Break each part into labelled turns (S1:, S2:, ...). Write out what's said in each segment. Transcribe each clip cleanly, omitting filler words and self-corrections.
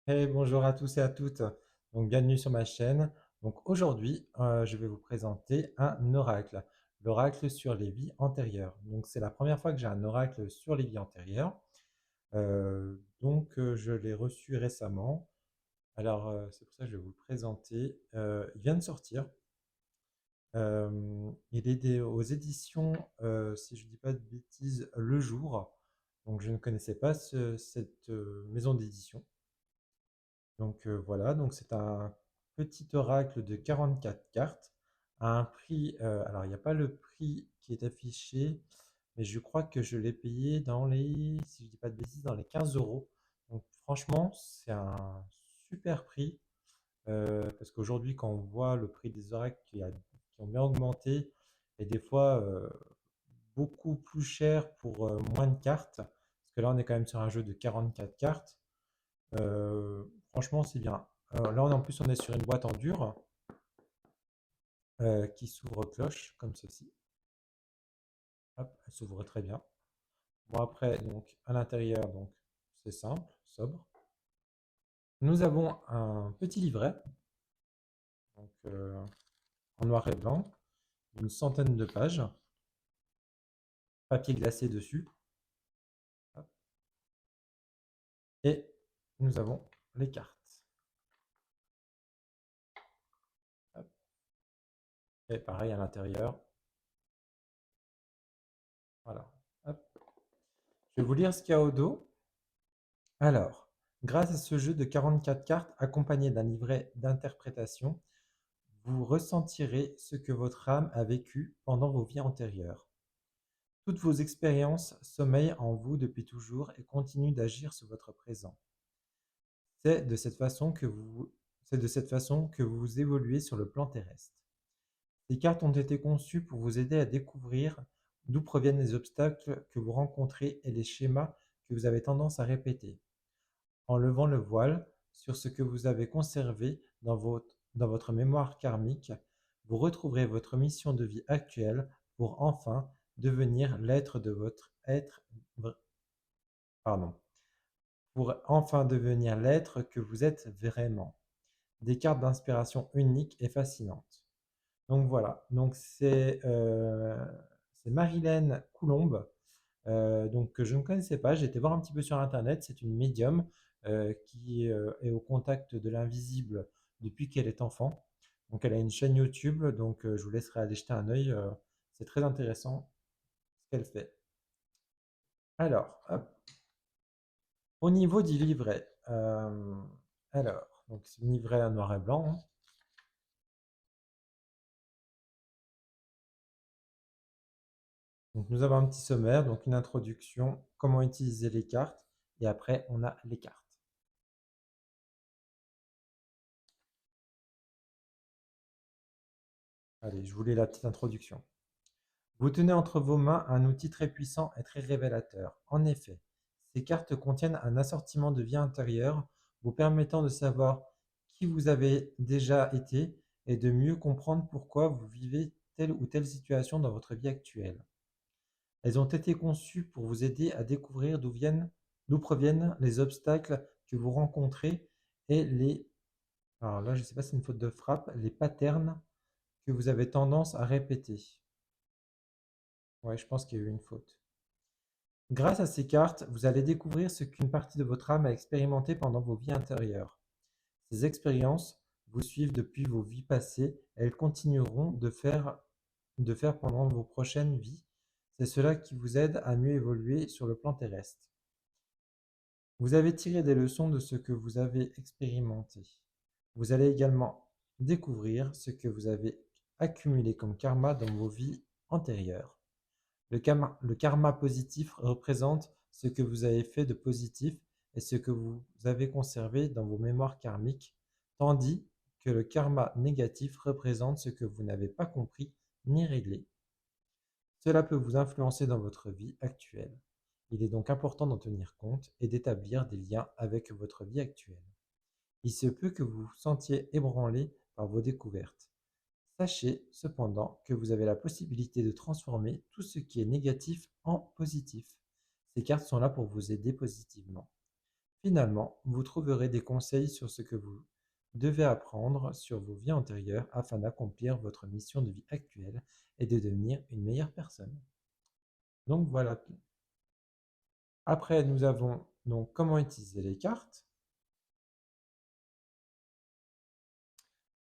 S1: Hey, bonjour à tous et à toutes. Donc, bienvenue sur ma chaîne. Donc, aujourd'hui, je vais vous présenter un oracle. L'oracle sur les vies antérieures. Donc, c'est la première fois que j'ai un oracle sur les vies antérieures. Je l'ai reçu récemment. Alors, c'est pour ça que je vais vous le présenter. Il vient de sortir. Il est aux éditions, si je ne dis pas de bêtises, Le Jour. Donc, je ne connaissais pas cette maison d'édition. Voilà, donc c'est un petit oracle de 44 cartes à un prix. Alors, il n'y a pas le prix qui est affiché, mais je crois que je l'ai payé dans les, si je dis pas de bêtises, dans les 15 euros. Donc franchement, c'est un super prix parce qu'aujourd'hui, quand on voit le prix des oracles qui ont bien augmenté et des fois beaucoup plus cher pour moins de cartes, parce que là, on est quand même sur un jeu de 44 cartes. Franchement, c'est bien. Là, en plus, on est sur une boîte en dur qui s'ouvre cloche, comme ceci. Hop, elle s'ouvre très bien. Bon, après, donc, à l'intérieur, donc, c'est simple, sobre. Nous avons un petit livret, donc, en noir et blanc, une centaine de pages, papier glacé dessus. Hop. Et nous avons les cartes. Hop. Et pareil à l'intérieur. Voilà. Hop. Je vais vous lire ce qu'il y a au dos. Alors, grâce à ce jeu de 44 cartes accompagné d'un livret d'interprétation, vous ressentirez ce que votre âme a vécu pendant vos vies antérieures. Toutes vos expériences sommeillent en vous depuis toujours et continuent d'agir sur votre présent. C'est de cette façon que vous évoluez sur le plan terrestre. Ces cartes ont été conçues pour vous aider à découvrir d'où proviennent les obstacles que vous rencontrez et les schémas que vous avez tendance à répéter. En levant le voile sur ce que vous avez conservé dans votre mémoire karmique, vous retrouverez votre mission de vie actuelle pour enfin devenir l'être de votre être, pardon, pour enfin devenir l'être que vous êtes vraiment. Des cartes d'inspiration uniques et fascinantes. Donc voilà, donc c'est Marilène Coulombe, que je ne connaissais pas. J'ai été voir un petit peu sur internet. C'est une médium qui est au contact de l'invisible depuis qu'elle est enfant. Donc elle a une chaîne YouTube, donc je vous laisserai aller jeter un œil. C'est très intéressant ce qu'elle fait. Alors, hop, au niveau du livret, donc c'est un livret à noir et blanc, hein. Donc nous avons un petit sommaire, donc une introduction, comment utiliser les cartes, et après on a les cartes. Allez, je vous lis la petite introduction. Vous tenez entre vos mains un outil très puissant et très révélateur. En effet, ces cartes contiennent un assortiment de vie intérieure vous permettant de savoir qui vous avez déjà été et de mieux comprendre pourquoi vous vivez telle ou telle situation dans votre vie actuelle. Elles ont été conçues pour vous aider à découvrir d'où proviennent les obstacles que vous rencontrez et alors là je ne sais pas si c'est une faute de frappe, les patterns que vous avez tendance à répéter. Ouais, je pense qu'il y a eu une faute. Grâce à ces cartes, vous allez découvrir ce qu'une partie de votre âme a expérimenté pendant vos vies intérieures. Ces expériences vous suivent depuis vos vies passées et elles continueront de faire pendant vos prochaines vies. C'est cela qui vous aide à mieux évoluer sur le plan terrestre. Vous avez tiré des leçons de ce que vous avez expérimenté. Vous allez également découvrir ce que vous avez accumulé comme karma dans vos vies antérieures. Le karma positif représente ce que vous avez fait de positif et ce que vous avez conservé dans vos mémoires karmiques, tandis que le karma négatif représente ce que vous n'avez pas compris ni réglé. Cela peut vous influencer dans votre vie actuelle. Il est donc important d'en tenir compte et d'établir des liens avec votre vie actuelle. Il se peut que vous vous sentiez ébranlé par vos découvertes. Sachez cependant que vous avez la possibilité de transformer tout ce qui est négatif en positif. Ces cartes sont là pour vous aider positivement. Finalement, vous trouverez des conseils sur ce que vous devez apprendre sur vos vies antérieures afin d'accomplir votre mission de vie actuelle et de devenir une meilleure personne. Donc voilà. Après, nous avons donc comment utiliser les cartes,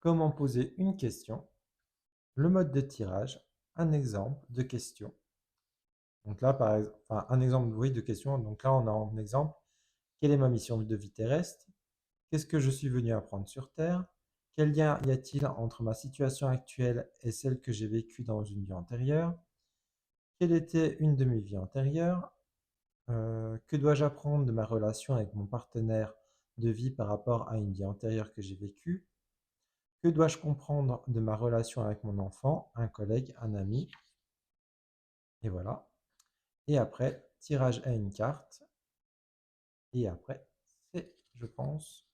S1: comment poser une question, le mode de tirage, un exemple de question. Donc là, par exemple, enfin, un exemple, oui, de question. Donc là, on a en exemple, quelle est ma mission de vie terrestre? Qu'est-ce que je suis venu apprendre sur Terre? Quel lien y a-t-il entre ma situation actuelle et celle que j'ai vécue dans une vie antérieure? Quelle était une de mes vies antérieures? Que dois-je apprendre de ma relation avec mon partenaire de vie par rapport à une vie antérieure que j'ai vécue? Que dois-je comprendre de ma relation avec mon enfant, un collègue, un ami? Et voilà. Et après, tirage à une carte. Et après, c'est, je pense,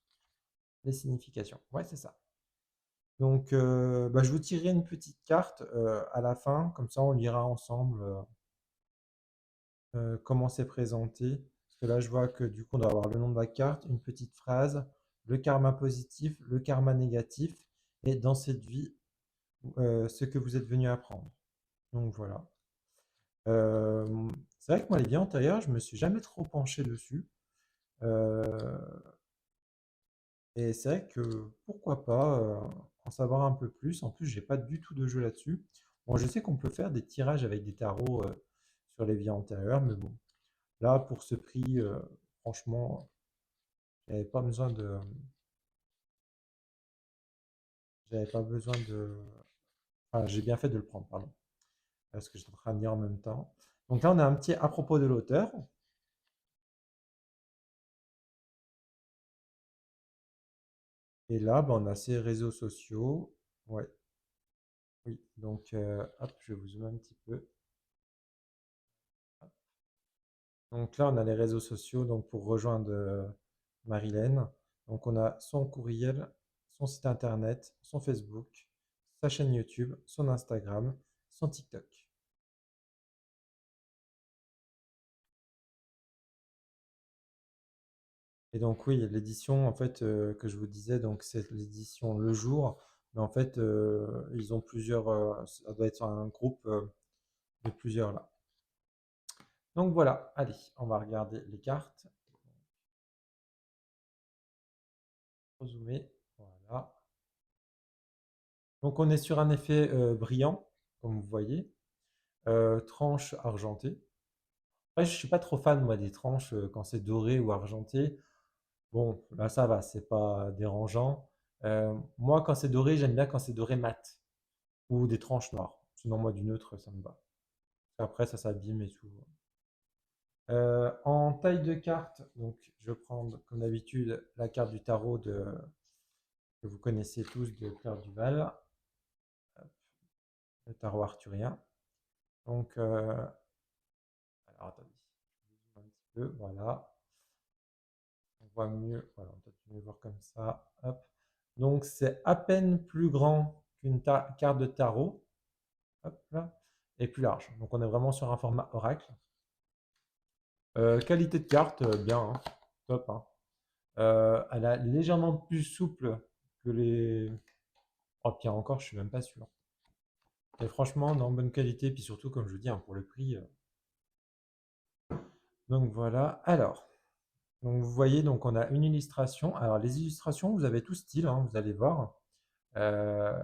S1: les significations. Ouais, c'est ça. Donc, bah, je vous tirerai une petite carte à la fin, comme ça on lira ensemble comment c'est présenté. Parce que là, je vois que du coup, on doit avoir le nom de la carte, une petite phrase, le karma positif, le karma négatif, et dans cette vie, ce que vous êtes venu apprendre. Donc voilà. C'est vrai que moi, les vies antérieures, je me suis jamais trop penché dessus. Euh, et c'est vrai que pourquoi pas en savoir un peu plus. En plus, j'ai pas du tout de jeu là-dessus. Bon, je sais qu'on peut faire des tirages avec des tarots sur les vies antérieures, mais bon, là, pour ce prix, franchement, j'avais pas besoin de, j'avais pas besoin de, enfin, j'ai bien fait de le prendre, pardon, parce que j'étais en train de lire en même temps. Donc là, on a un petit à propos de l'auteur. Et là, ben, on a ses réseaux sociaux. Ouais, oui. Donc, hop, je vais vous zoomer un petit peu. Donc là, on a les réseaux sociaux donc pour rejoindre Marilène. Donc on a son courriel, son site internet, son Facebook, sa chaîne YouTube, son Instagram, son TikTok. Et donc oui, l'édition en fait que je vous disais, donc c'est l'édition Le Jour, mais en fait ils ont plusieurs, ça doit être un groupe de plusieurs là. Donc voilà, allez, on va regarder les cartes. Zoomer, voilà. Donc on est sur un effet brillant, comme vous voyez. Tranche argentée. Ouais, je suis pas trop fan moi des tranches quand c'est doré ou argenté. Bon, là ça va, c'est pas dérangeant. Moi quand c'est doré, j'aime bien quand c'est doré mat ou des tranches noires. Sinon moi du neutre ça me va. Après ça s'abîme et tout. En taille de carte, donc je vais prendre comme d'habitude la carte du tarot que vous connaissez tous de Claire Duval, le tarot arthurien. Donc alors attendez, je vais zoomer un petit peu, voilà. On voit mieux, voilà, on peut mieux voir comme ça. Hop. Donc c'est à peine plus grand qu'une carte de tarot, hop là, et plus large. Donc on est vraiment sur un format oracle. Qualité de carte, bien, hein, top, hein. Elle est légèrement plus souple que les. Oh, pire encore, je suis même pas sûr. Et franchement, non, bonne qualité, puis surtout, comme je vous dis, hein, pour le prix. Donc voilà. Alors, donc vous voyez, donc on a une illustration. Alors les illustrations, vous avez tout style, hein, vous allez voir. Euh,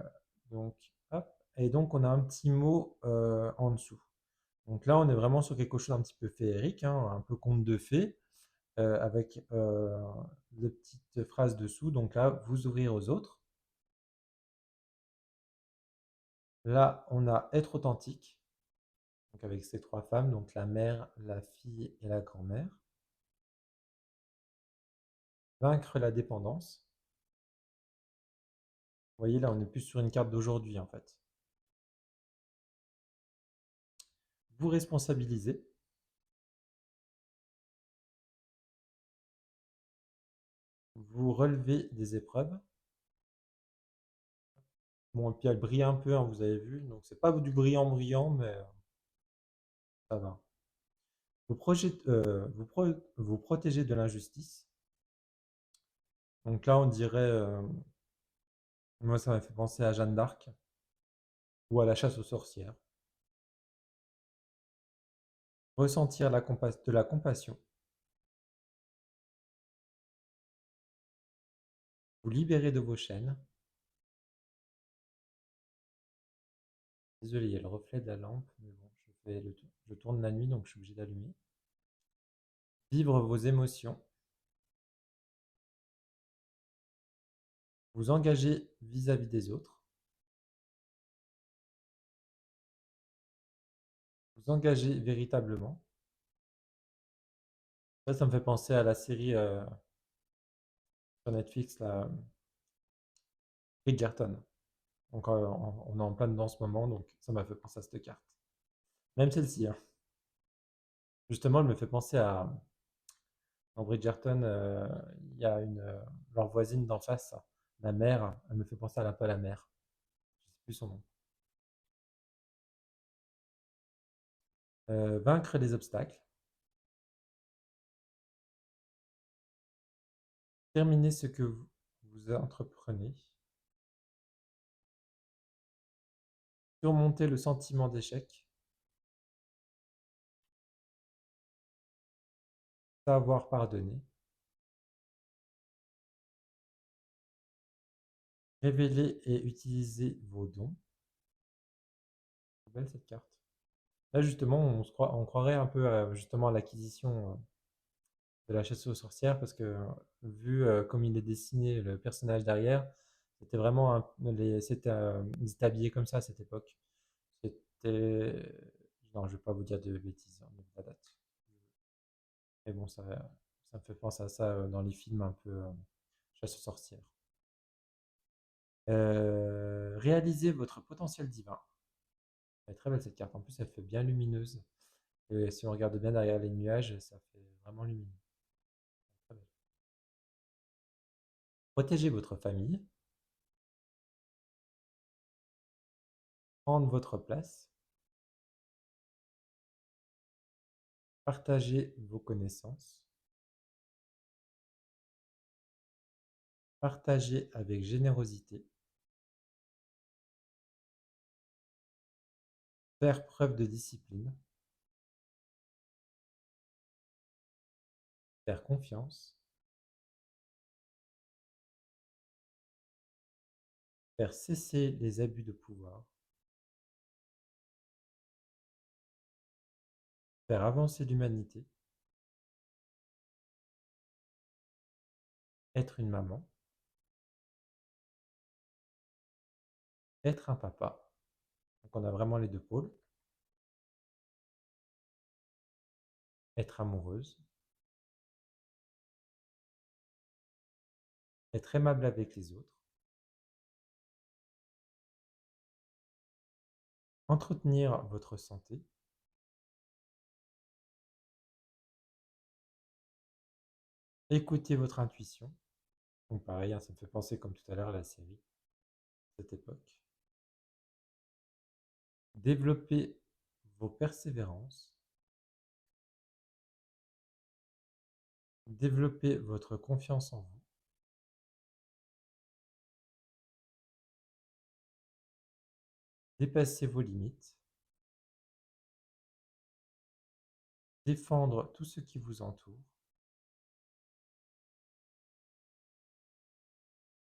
S1: donc, hop. Et donc, on a un petit mot en dessous. Donc là, on est vraiment sur quelque chose d'un petit peu féerique, hein, un peu conte de fées, avec des petites phrases dessous. Donc là, vous ouvrir aux autres. Là, on a être authentique, donc avec ces trois femmes, donc la mère, la fille et la grand-mère. Vaincre la dépendance. Vous voyez, là, on est plus sur une carte d'aujourd'hui, en fait. Vous responsabiliser. Vous relevez des épreuves. Bon, et puis elle brille un peu, hein, vous avez vu. Donc c'est pas du brillant brillant, mais ça va. Vous protégez de l'injustice. Donc là, on dirait, moi, ça m'a fait penser à Jeanne d'Arc ou à la chasse aux sorcières. Ressentir de la compassion. Vous libérer de vos chaînes. Désolé, il y a le reflet de la lampe, mais bon, je tourne la nuit, donc je suis obligé d'allumer. Vivre vos émotions. Vous engager vis-à-vis des autres. Vous engager véritablement. Ça me fait penser à la série sur Netflix, là, Bridgerton. Donc on est en plein dedans en ce moment, donc ça m'a fait penser à cette carte. Même celle-ci, hein. Justement, elle me fait penser à dans Bridgerton, il y a leur voisine d'en face, la mère, elle me fait penser à un peu à la mère. Je sais plus son nom. Vaincre les obstacles. Terminer ce que vous entreprenez. Surmonter le sentiment d'échec. Savoir pardonner. Révéler et utiliser vos dons. C'est belle cette carte. Là, justement, on croirait un peu justement à l'acquisition de la chasse aux sorcières parce que vu comme il est dessiné, le personnage derrière, c'était vraiment ils étaient habillés comme ça à cette époque. C'était, non, je vais pas vous dire de bêtises, hein, de la date. Mais bon, ça me fait penser à ça dans les films un peu chasse aux sorcières. Réalisez votre potentiel divin. Elle est très belle cette carte. En plus, elle fait bien lumineuse. Et si on regarde bien derrière les nuages, ça fait vraiment lumineux. Très belle. Protégez votre famille. Prendre votre place. Partagez vos connaissances. Partagez avec générosité. Faire preuve de discipline. Faire confiance. Faire cesser les abus de pouvoir. Faire avancer l'humanité. Être une maman. Être un papa. Donc on a vraiment les deux pôles. Être amoureuse. Être aimable avec les autres. Entretenir votre santé. Écouter votre intuition. Donc pareil, hein, ça me fait penser comme tout à l'heure à la série, cette époque. Développer vos persévérances. Développer votre confiance en vous. Dépasser vos limites. Défendre tout ce qui vous entoure.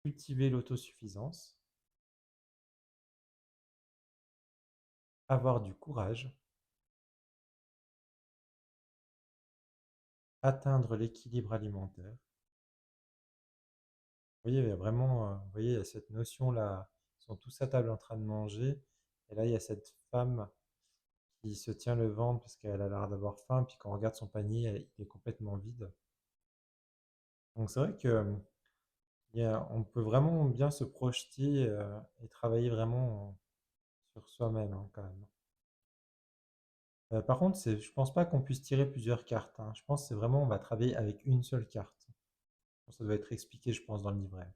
S1: Cultiver l'autosuffisance. Avoir du courage. Atteindre l'équilibre alimentaire. Vous voyez, il y a vraiment, vous voyez, il y a cette notion-là. Ils sont tous à table en train de manger. Et là, il y a cette femme qui se tient le ventre parce qu'elle a l'air d'avoir faim. Puis quand on regarde son panier, il est complètement vide. Donc c'est vrai que on peut vraiment bien se projeter et travailler vraiment sur soi-même hein, quand même. Par contre, je pense pas qu'on puisse tirer plusieurs cartes, hein. Je pense que c'est vraiment on va travailler avec une seule carte. Ça doit être expliqué, je pense, dans le livret.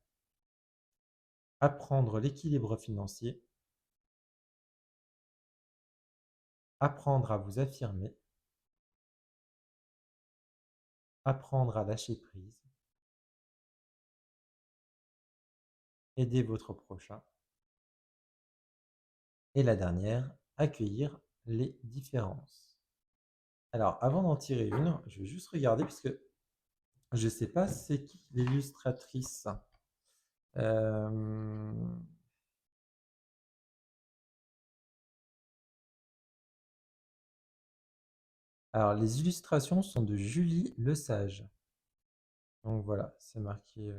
S1: Apprendre l'équilibre financier, apprendre à vous affirmer, apprendre à lâcher prise, aider votre prochain. Et la dernière, accueillir les différences. Alors, avant d'en tirer une, je vais juste regarder, puisque je ne sais pas c'est qui l'illustratrice. Euh, Alors, les illustrations sont de Julie Lesage. Donc voilà, c'est marqué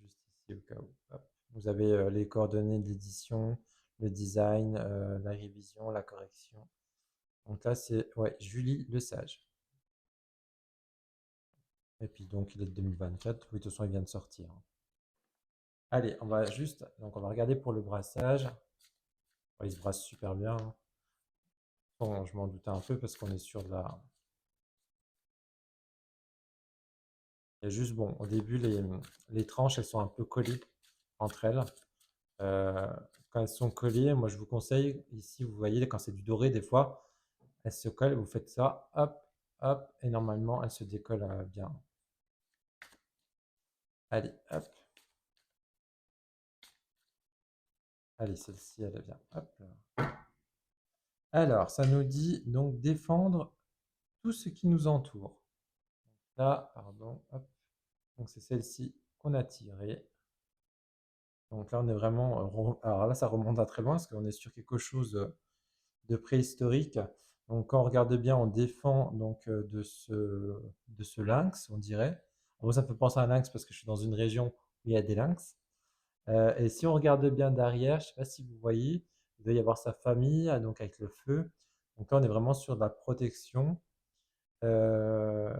S1: juste ici au cas où. Hop. Vous avez les coordonnées de l'édition, le design, la révision, la correction. Donc là, c'est ouais, Julie Lesage. Et puis donc, il est de 2024. Oui, de toute façon, il vient de sortir. Allez, on va juste, donc on va regarder pour le brassage. Ouais, il se brasse super bien, hein. Bon, je m'en doutais un peu parce qu'on est sur de la. Il y a juste, bon, au début, les tranches, elles sont un peu collées entre elles. Euh, Quand elles sont collées, moi, je vous conseille, ici, vous voyez, quand c'est du doré, des fois, elles se collent, vous faites ça, hop, hop, et normalement, elles se décollent bien. Allez, hop. Allez, celle-ci, elle est bien. Hop là. Alors, ça nous dit donc défendre tout ce qui nous entoure. Là, pardon, hop. Donc c'est celle-ci qu'on a tirée. Donc là, on est vraiment. Alors là, ça remonte à très loin parce qu'on est sur quelque chose de préhistorique. Donc quand on regarde bien, on défend donc de ce lynx, on dirait. Moi, ça me fait penser à un lynx parce que je suis dans une région où il y a des lynx. Et si on regarde bien derrière, je ne sais pas si vous voyez, il doit y avoir sa famille, donc avec le feu. Donc là, on est vraiment sur de la protection. Euh,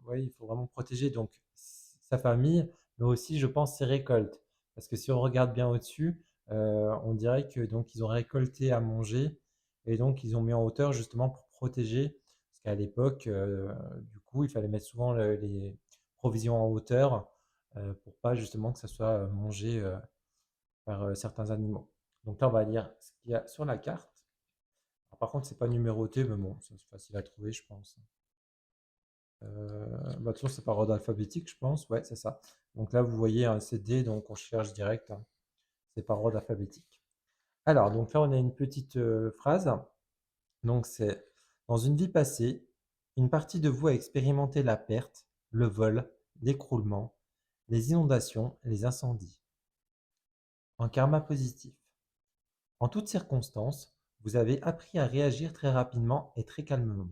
S1: oui, il faut vraiment protéger donc sa famille, mais aussi, je pense, ses récoltes. Parce que si on regarde bien au-dessus, on dirait que donc ils ont récolté à manger et donc ils ont mis en hauteur justement pour protéger. Parce qu'à l'époque, du coup, il fallait mettre souvent les provisions en hauteur pour pas justement que ça soit mangé par certains animaux. Donc là, on va lire ce qu'il y a sur la carte. Alors, par contre, c'est pas numéroté, mais bon, c'est facile à trouver, je pense. Bah, toujours c'est par ordre alphabétique, je pense. Ouais, c'est ça. Donc là, vous voyez un CD, donc on cherche direct, hein. C'est par ordre alphabétique. Alors, donc là, on a une petite phrase. Donc c'est dans une vie passée, une partie de vous a expérimenté la perte, le vol, l'écroulement, les inondations, les incendies. En karma positif. En toutes circonstances, vous avez appris à réagir très rapidement et très calmement.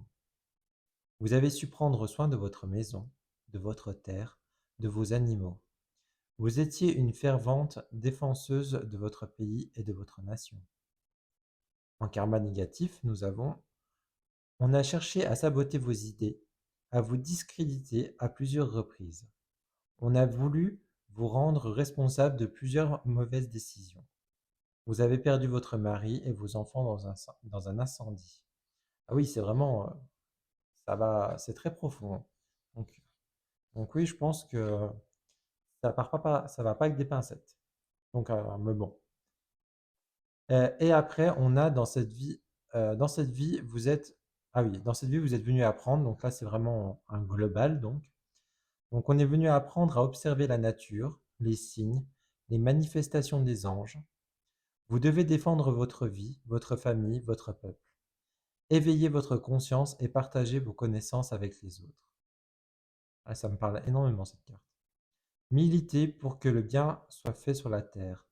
S1: Vous avez su prendre soin de votre maison, de votre terre, de vos animaux. Vous étiez une fervente défenseuse de votre pays et de votre nation. En karma négatif, nous avons on a cherché à saboter vos idées, à vous discréditer à plusieurs reprises. On a voulu vous rendre responsable de plusieurs mauvaises décisions. Vous avez perdu votre mari et vos enfants dans un incendie. Ah oui, c'est vraiment, ça va, c'est très profond, hein. Donc, donc oui, je pense que ça part pas, ça va pas avec des pincettes. Donc, mais bon. Et après, on a dans cette vie, vous êtes, ah oui, dans cette vie, vous êtes venu apprendre. Donc là, c'est vraiment un global. Donc, on est venu apprendre à observer la nature, les signes, les manifestations des anges. Vous devez défendre votre vie, votre famille, votre peuple. Éveillez votre conscience et partagez vos connaissances avec les autres. Ah, ça me parle énormément cette carte. Militez pour que le bien soit fait sur la terre.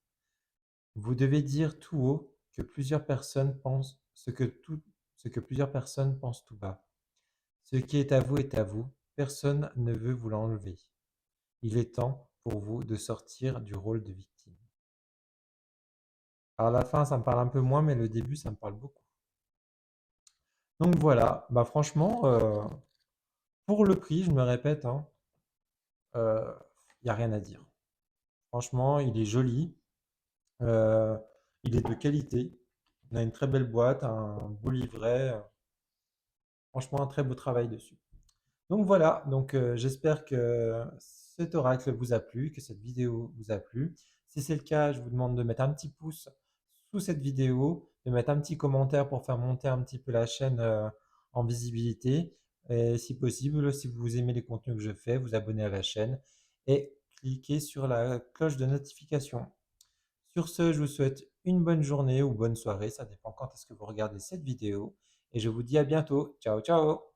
S1: Vous devez dire tout haut que plusieurs personnes pensent ce que plusieurs personnes pensent tout bas. Ce qui est à vous est à vous. Personne ne veut vous l'enlever. Il est temps pour vous de sortir du rôle de victime. Alors la fin, ça me parle un peu moins, mais le début, ça me parle beaucoup. Donc voilà, bah franchement, pour le prix, je me répète, hein, il n'y a rien à dire. Franchement, il est joli, euh, il est de qualité. On a une très belle boîte, un beau livret. Franchement, un très beau travail dessus. Donc voilà, donc j'espère que cet oracle vous a plu, que cette vidéo vous a plu. Si c'est le cas, je vous demande de mettre un petit pouce sous cette vidéo, de mettre un petit commentaire pour faire monter un petit peu la chaîne en visibilité. Et si possible, si vous aimez les contenus que je fais, vous abonnez à la chaîne et cliquez sur la cloche de notification. Sur ce, je vous souhaite une bonne journée ou bonne soirée, ça dépend quand est-ce que vous regardez cette vidéo. Et je vous dis à bientôt. Ciao, ciao!